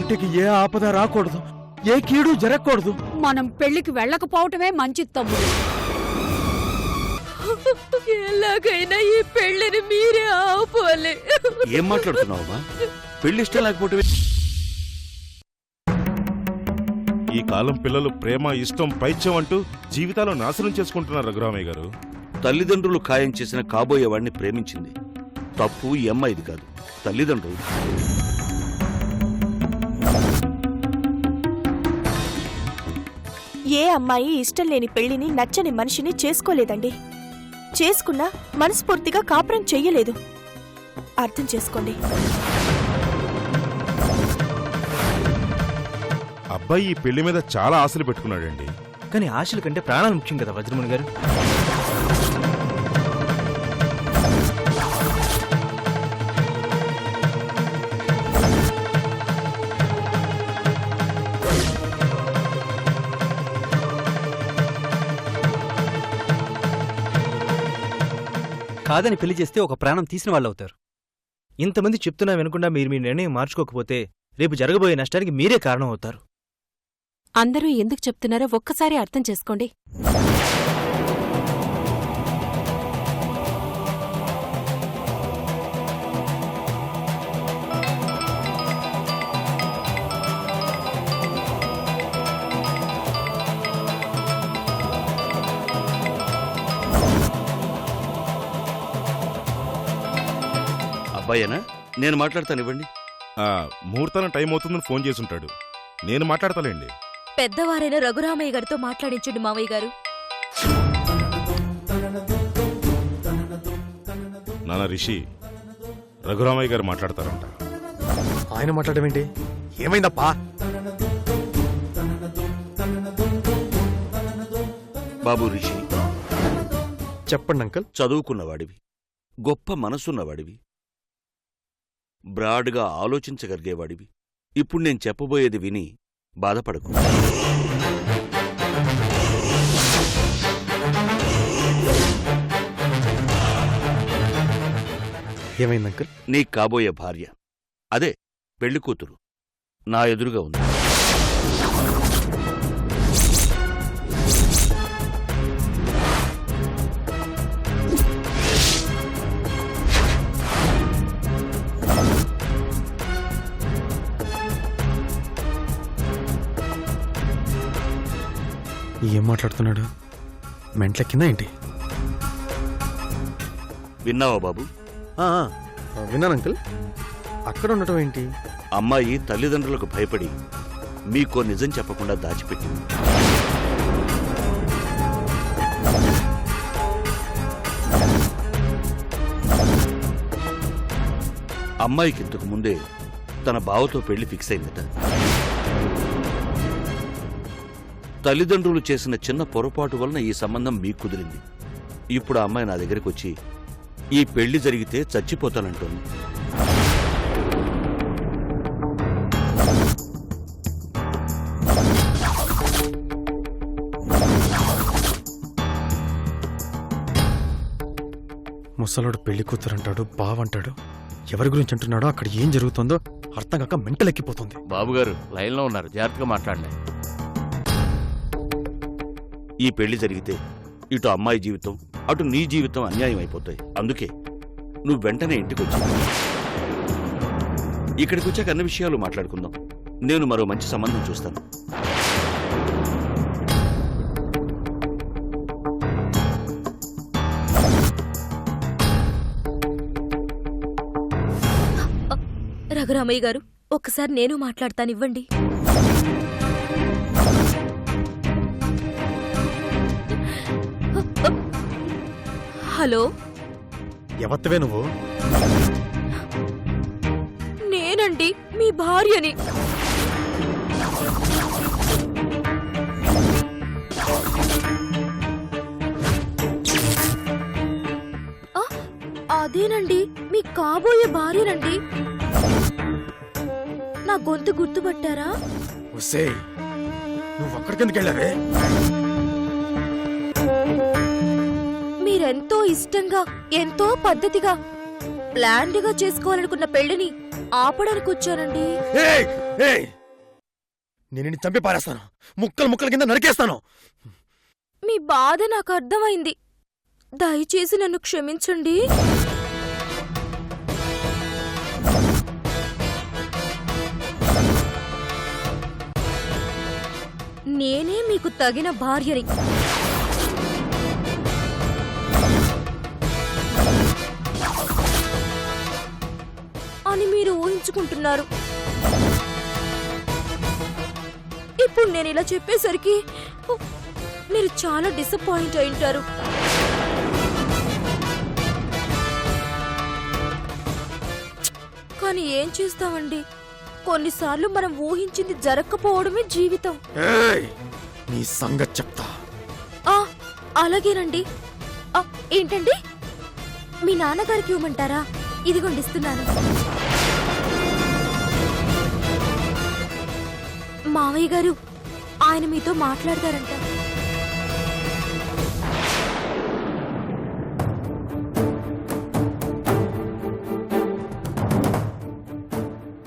ఇంటికి ఏ ఆపద రాకూడదు, ఏ కీడు జరగకూడదు. మనం పెళ్లికి వెళ్ళకపోవటమే మంచిది తమ్ముడు. ఎలాగైనా ఈ పెళ్లిని మీరే ఆపాలి. ఏం మాట్లాడుతున్నావమ్మా? పెళ్లి ఇష్టం లేకపోతే ఈ కాలం పిల్లలు ప్రేమ, ఇష్టం, పైత్యం అంటూ జీవితాలు నాశనం చేసుకుంటున్నారు రఘురామయ్య గారు. తల్లిదండ్రులు ఖాయం చేసిన కాబోయేవాడిని ప్రేమించింది. తప్పు ఈ అమ్మాయిది కాదు, తల్లిదండ్రులు. ఏ అమ్మాయి ఇష్టం లేని పెళ్లిని నచ్చని మనిషిని చేసుకోలేదండి. చేసుకున్నా మనస్ఫూర్తిగా కాపురం చెయ్యలేదు. అర్థం చేసుకోండి. అబ్బాయి ఈ పెళ్లి మీద చాలా ఆశలు పెట్టుకున్నాడండి. కానీ ఆశల కంటే ప్రాణాలు ముఖ్యం కదా వజ్రముని గారు. కాదని పెళ్లి చేస్తే ఒక ప్రాణం తీసిన వాళ్ళు అవుతారు. ఇంతమంది చెప్తున్నా వినకుండా మీరు మీ నిర్ణయం మార్చుకోకపోతే రేపు జరగబోయే నష్టానికి మీరే కారణం అవుతారు. అందరూ ఎందుకు చెప్తున్నారో ఒక్కసారి అర్థం చేసుకోండి. అబ్బాయేనా? నేను మాట్లాడతాను, ఇవ్వండి. ముహూర్తానికి టైం అవుతుందని ఫోన్ చేసుంటాడు. నేను మాట్లాడతాలేండి. పెద్దవారైన రఘురామయ్య గారితో మాట్లాడించండి మావయ్య గారు. నాన్న రిషి, రఘురామయ్య గారు మాట్లాడతారంట. ఆయన మాట్లాడమేంటి? ఏమైందప్పా? బాబు రిషి, చెప్పండి అంకల్. చదువుకున్నవాడివి, గొప్ప మనసున్నవాడివి, బ్రాడ్గా ఆలోచించగలిగేవాడివి. ఇప్పుడు నేను చెప్పబోయేది విని బాధపడకు. ఏమైంది అంకల్? నీకు కాబోయే భార్య, అదే పెళ్లి కూతురు, నా ఎదురుగా ఉంది. ఏం మాట్లాడుతున్నాడు? మెంట్లెక్కిందా ఏంటి? విన్నావా బాబు? విన్నాను అంకల్. అక్కడ ఉండటం ఏంటి? అమ్మాయి తల్లిదండ్రులకు భయపడి మీకో నిజం చెప్పకుండా దాచిపెట్టింది. అమ్మాయికి ఇంతకు ముందే తన బావతో పెళ్లి ఫిక్స్ అయిందట. తల్లిదండ్రులు చేసిన చిన్న పొరపాటు వలన ఈ సంబంధం మీకు కుదిరింది. ఇప్పుడు ఆ అమ్మాయి నా దగ్గరికి వచ్చి ఈ పెళ్లి జరిగితే చచ్చిపోతానంటోంది. ముసలోడు పెళ్లి కూతురంటాడు, బావంటాడు. ఎవరి గురించి అంటున్నాడో, అక్కడ ఏం జరుగుతుందో అర్థం కాక మెంటలెక్కిపోతుంది. బాబుగారు లైన్లో ఉన్నారు, జాగ్రత్తగా మాట్లాడండి. ఈ పెళ్లి జరిగితే ఇటు అమ్మాయి జీవితం, అటు నీ జీవితం అన్యాయం అయిపోతాయి. అందుకే నువ్వు వెంటనే ఇంటికొచ్చి ఇక్కడికి వచ్చాక అన్ని విషయాలు మాట్లాడుకుందాం. నేను మరో మంచి సంబంధం చూస్తాను. రఘురామయ్య గారు, ఒక్కసారి నేను మాట్లాడతానివ్వండి. హలో, ఎవత్తవే నువ్వు? నేనండి, మీ భార్యని. అదేనండి, మీ కాబోయే భార్యనండి. నా గొంతు గుర్తుపట్టారా? నువ్వు అక్కడికెందుకు వెళ్ళావే? మీరెంతో ఇష్టంగా, ఎంతో పద్ధతిగా, ప్లాన్డ్ గా చేసుకోవాలనుకున్న పెళ్లిని ఆపడానికి వచ్చానండి. నేను నిన్ను చంపి పారేస్తాను, ముక్కలు ముక్కల కింద నరికేస్తాను. మీ బాధ నాకు అర్థమైంది. దయచేసి నన్ను క్షమించండి. నేనే మీకు తగిన భార్యని. అని మీరు ఊహించుకుంటున్నారు. ఇప్పుడు నేను ఇలా చెప్పేసరికి మీరు చాలా డిసప్పాయింట్ అయింటారు. కానీ ఏం చేస్తామండి, కొన్నిసార్లు మనం ఊహించింది జరగకపోవడమే జీవితం. ఏయ్, నీ సంగతి చెప్తా. అలాగేనండి. ఏంటండి, మీ నాన్నగారికి ఇవ్వమంటారా? ఇదిగోండి ఇస్తున్నాను. మావయ్య గారు, ఆయన మీతో మాట్లాడతారంట.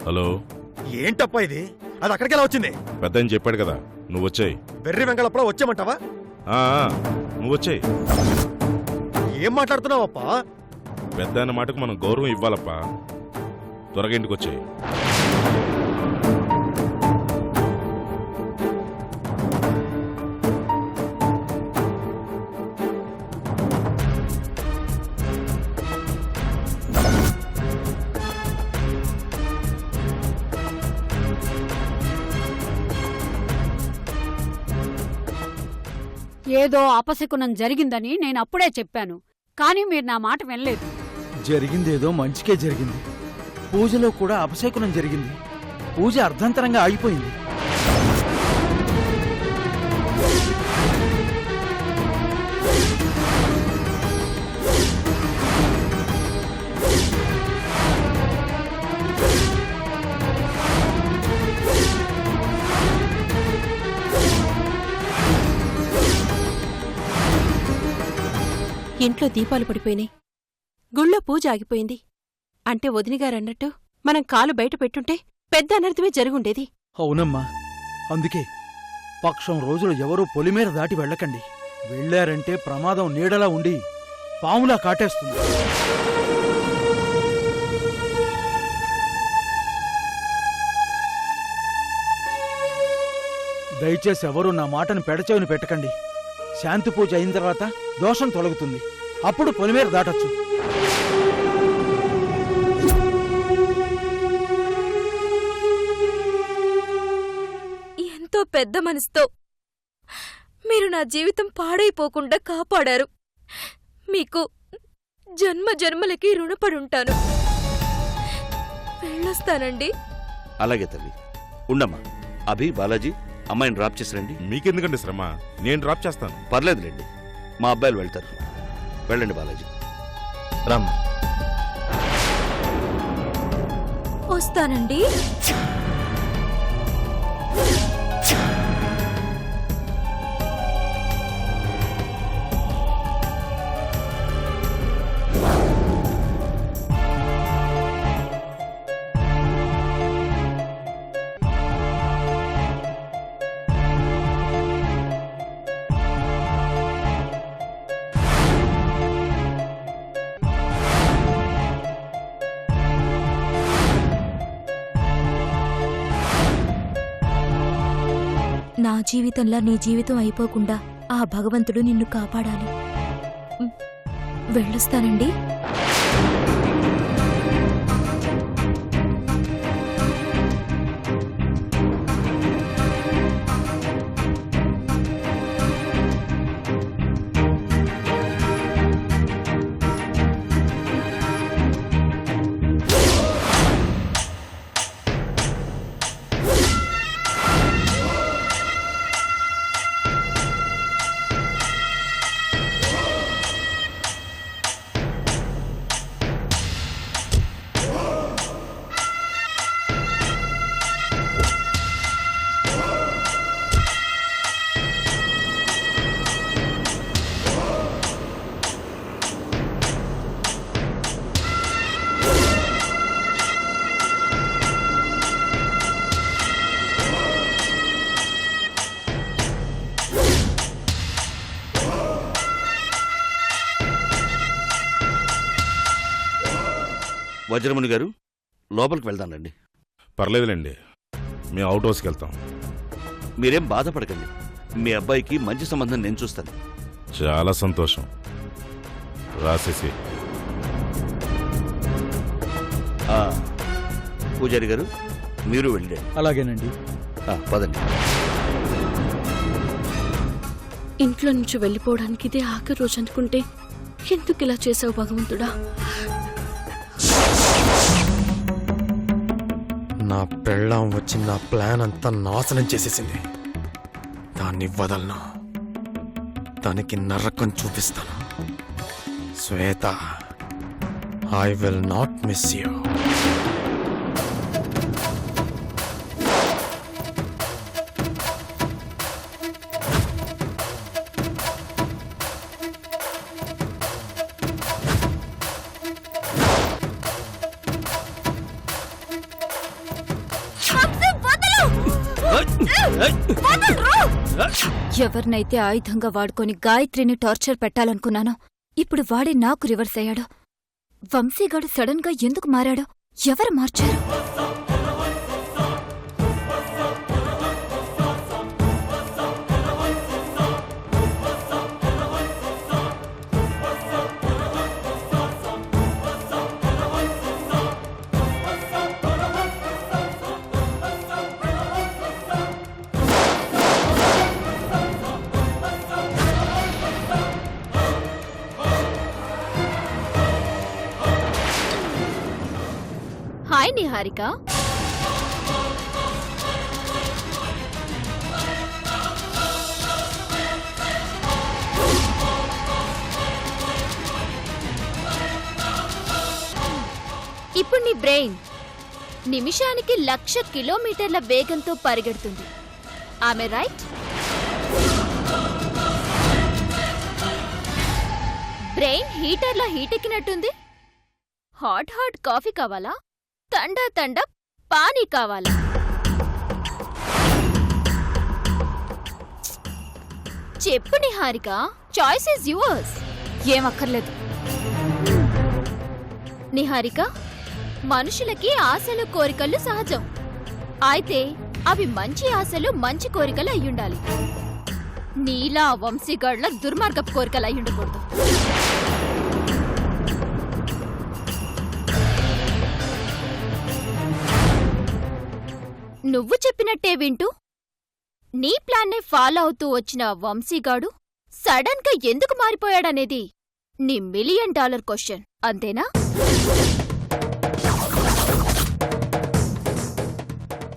హలో, ఏంటప్పా ఇది? అది అక్కడికి ఎలా వచ్చింది? పెద్దని చెప్పాడు కదా, నువ్వు వచ్చాయి. బెర్రి వెంగళప్పుడు వచ్చామంటావా? నువ్వు వచ్చాయి. ఏం మాట్లాడుతున్నావప్పా? పెద్ద అన్న మాటకు మనం గౌరవం ఇవ్వాలప్పా. త్వరగా ఇంటికి వచ్చాయి. ఏదో అపశకునం జరిగిందని నేను అప్పుడే చెప్పాను, కానీ మీరు నా మాట వినలేదు. జరిగిందేదో మంచికే జరిగింది. పూజలో కూడా అపశకునం జరిగింది. పూజ అర్ధంతరంగా ఆగిపోయింది. ఇంట్లో దీపాలు పడిపోయినాయి. గుళ్ళో పూజ ఆగిపోయింది. అంటే వదినిగారన్నట్టు మనం కాలు బయట పెట్టుంటే పెద్ద అనర్థమే జరుగుండేది. అవునమ్మా, అందుకే పక్షం రోజులు ఎవరూ పొలిమేర దాటి వెళ్ళకండి. వెళ్లారంటే ప్రమాదం నీడలా ఉండి పాములా కాటేస్తుంది. దయచేసి ఎవరూ నా మాటను పెడచెవిని పెట్టకండి. శాంతి పూజ అయిన తర్వాత దోషం తొలగుతుంది. అప్పుడు పొలిమేర దాటొచ్చు. ఎంతో పెద్ద మనసుతో మీరు నా జీవితం పాడైపోకుండా కాపాడారు. మీకు జన్మ జన్మలకి రుణపడుంటాను. వెళ్ళొస్తానండి. అలాగే తల్లి, ఉండమ్మా. అభి, బాలాజీ, అమ్మాయిని డ్రాప్ చేసిరండి. మీకెందుకండి శ్రమ, నేను డ్రాప్ చేస్తాను. పర్లేదులేండి, మా అబ్బాయిలు వెళ్తారు. వెళ్ళండి బాలాజీ. రామ్, వస్తానండి. నా జీవితంలా నీ జీవితం అయిపోకుండా ఆ భగవంతుడు నిన్ను కాపాడాలి. వెళ్ళొస్తానండి. వజ్రముని గారు లోపలికి వెళ్దానండి. పర్లేదులేండి, మేము అవుట్ హౌస్కి వెళ్తాం. మీరేం బాధపడకండి, మీ అబ్బాయికి మంచి సంబంధం నేను చూస్తాను. చాలా సంతోషం. రాసేసి. పూజారి గారు మీరు వెళ్ళండి. అలాగేనండి. పదండి. ఇంట్లో నుంచి వెళ్ళిపోవడానికి ఇదే ఆఖరి రోజు అనుకుంటే ఎందుకు ఇలా చేసావు భగవంతుడా? నా పెళ్ళాం వచ్చి నా ప్లాన్ అంతా నాశనం చేసేసింది. దాన్ని వదలను, దానికి నరకం చూపిస్తాను. Shweta, I will not miss you. ఎవరినైతే ఆయుధంగా వాడుకొని గాయత్రిని టార్చర్ పెట్టాలనుకున్నానో ఇప్పుడు వాడే నాకు రివర్స్ అయ్యాడు. వంశీగాడు సడన్ గా ఎందుకు మారాడో? ఎవరు మార్చారు? హాయ్ నిహారిక. ఇప్పుడు నీ బ్రెయిన్ నిమిషానికి 1,00,000 కిలోమీటర్ల వేగంతో పరిగెడుతుంది. ఆమె రైట్? బ్రెయిన్ హీటర్లా హీటెక్కినట్టుంది. హాట్ కాఫీ కావాలా? తండా పానీ కావాలా? చెప్పు నిహారిక, చాయిస్ ఈజ్ యువర్స్. ఏమక్కర్లేదు. నిహారిక, మనుషులకి ఆశలు కోరికలు సహజం. అయితే అవి మంచి ఆశలు మంచి కోరికలు అయ్యుండాలి. నీలా వంశీగాడ్ల దుర్మార్గపు కోరికలు అయ్యుండకూడదు. నువ్వు చెప్పినట్టే వింటూ నీ ప్లాన్నే ఫాలో అవుతూ వచ్చిన వంశీగాడు సడన్ గా ఎందుకు మారిపోయాడనేది నీ $1 మిలియన్ క్వశ్చన్, అంతేనా?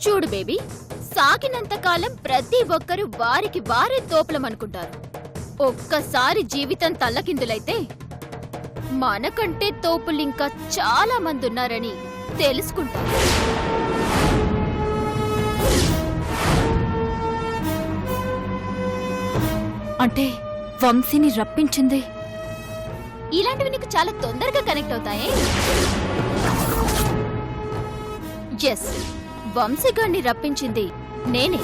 చూడు బేబీ, సాగినంతకాలం ప్రతి ఒక్కరూ వారికి వారే తోపులమనుకుంటారు. ఒక్కసారి జీవితం తల్లకిందులైతే మనకంటే తోపులింకా చాలా మందున్నారని తెలుసుకుంటారు. అంటే వంశీని రప్పించింది? ఇలాంటివి నీకు చాలా తొందరగా కనెక్ట్ అవుతాయే. ఎస్, వంశీగాడిని రప్పించింది నేనే.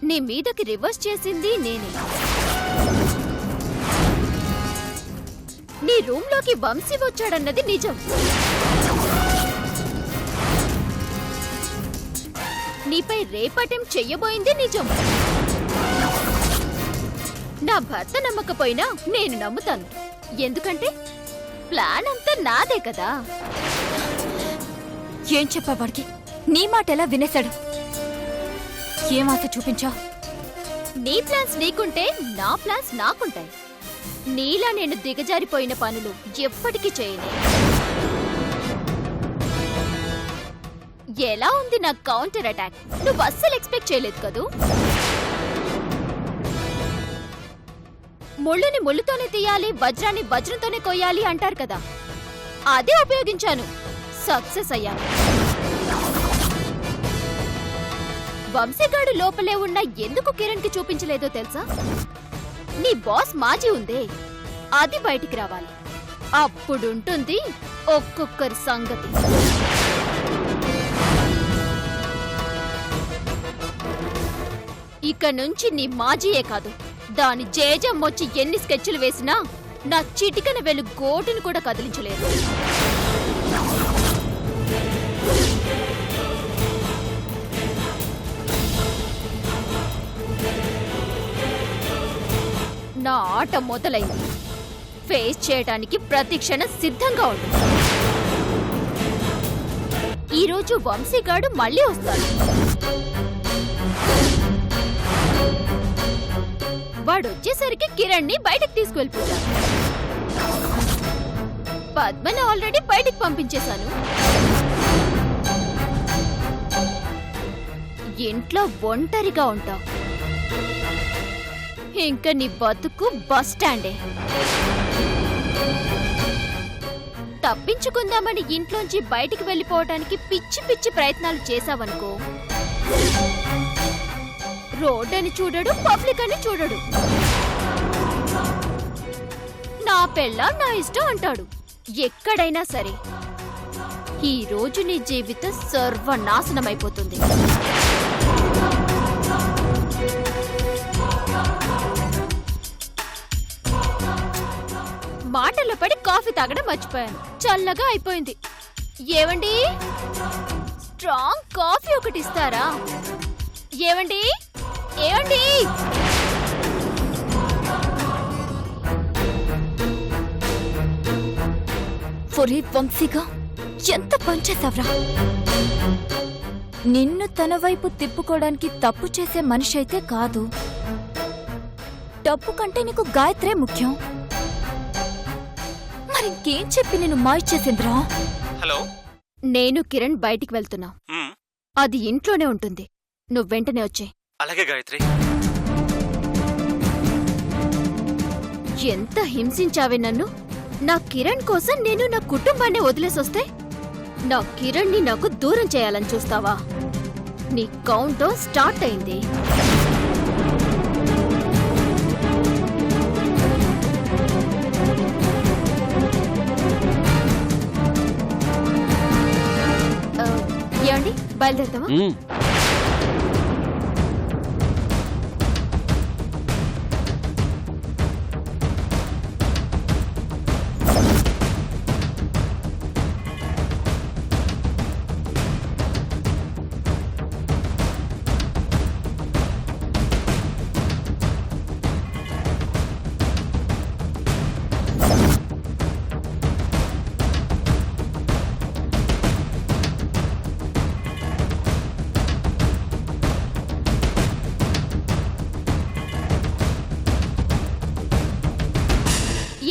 నీ మీదకి రివర్స్ చేసింది నేనే. నీ రూంలోకి వంశీ వచ్చాడన్నది నిజం. నీపై రేపటం చెయ్యబోయింది నిజం. నా భర్త నమ్మకపోయినా నేను నమ్ముతాను. ఎందుకంటే ప్లాన్ అంతా నాదే కదా. ఏం చెప్పావాడికి? నీ మాట ఎలా వినేశాడు? ఏం ఆశ చూపించా? నీ ప్లాన్స్ నీకుంటే నా ప్లాన్స్ నాకుంటాయి. నీలా నేను దిగజారిపోయిన పనులు ఎప్పటికీ చేయను. ఎలా ఉంది నా కౌంటర్ అటాక్? నువ్వు అస్సలు ఎక్స్పెక్ట్ చేయలేదు కదూ. ముళ్ళుని ముళ్ళుతోనే తీయాలి, వజ్రాన్ని వజ్రంతోనే కొయ్యాలి అంటారు కదా. అదే ఉపయోగించాను, సక్సెస్ అయ్యాను. వంశీగాడు లోపలే ఉన్న ఎందుకు కిరణ్కి చూపించలేదో తెలుసా? నీ బాస్ మాజీ ఉందే, అది బయటికి రావాలి. అప్పుడుంటుంది ఒక్కొక్కరి సంగతి. ఇక నుంచి నీ మాజీయే కాదు, దాని జేజమ్మొచ్చి ఎన్ని స్కెచ్లు వేసినా నా చిటికన వెలు గోటిని కూడా కదిలించలేదు. నా ఆట మొదలైంది. ఫేస్ చేయడానికి ప్రతి క్షణం సిద్ధంగా ఉండు. ఈరోజు వంశీగాడు మళ్ళీ వస్తాడు. వాడొచ్చేసరికి కిరణ్ ని బయటకు తీసుకువెళ్ళిపోతాను. పద్మని ఆల్రెడీ బయటికి పంపించేశాను. ఇంట్లో ఒంటరిగా ఉంటావు. ఇంకా నీ బతుకు బస్ స్టాండే. తప్పించుకుందామని ఇంట్లోంచి బయటికి వెళ్ళిపోవటానికి పిచ్చి పిచ్చి ప్రయత్నాలు చేశావనుకో, రోడ్ అని చూడడు, పబ్లిక్ అని చూడడు. నా పెళ్ళాం నా ఇష్టం అంటాడు. ఎక్కడైనా సరే ఈ రోజు నీ జీవితం సర్వనాశనమైపోతుంది. మాటల్లో పడి కాఫీ తాగడం మర్చిపోయాను. చల్లగా అయిపోయింది. ఏవండి, స్ట్రాంగ్ కాఫీ ఒకటి ఇస్తారా? ఏవండి ఏవండి ఒరే వంశీగా, ఎంత పనిచేసావ్రా! నిన్ను తన వైపు తిప్పుకోవడానికి తప్పు చేసే మనిషి అయితే కాదు. డబ్బు కంటే నీకు గాయత్రే ముఖ్యం. మరింకేం చెప్పి నేను మాయిచ్చేసిందిరా? హలో, నేను కిరణ్ బయటికి వెళ్తున్నా. అది ఇంట్లోనే ఉంటుంది. నువ్వు వెంటనే వచ్చే. అలాగే గాయత్రి. ఎంత హింసించావే నన్ను! నా కిరణ్ కోసం నేను నా కుటుంబాన్ని వదిలేసొస్తే నా కిరణ్ ని నాకు దూరం చేయాలని చూస్తావా? నీ కౌంట్ డౌన్ స్టార్ట్ అయింది. ఏమండి, బయలుదేరుతావా?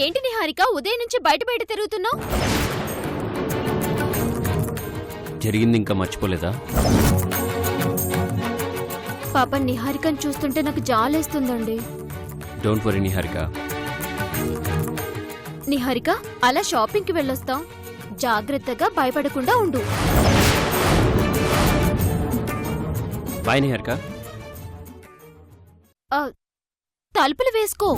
ఏంటి నిహారిక, ఉదయం నుంచి బయట బయట తిరుగుతున్నావు? జరిగింది ఇంకా మర్చిపోలేదా? పాప నిహారికను చూస్తుంటే నాకు జాలేస్తుందండి. Don't worry Niharika. నిహారిక, అలా షాపింగ్కి వెళ్ళొస్తాం. జాగ్రత్తగా భయపడకుండా ఉండు. బాయ్ నిహారిక. తలుపులు వేసుకో.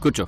కూర్చో.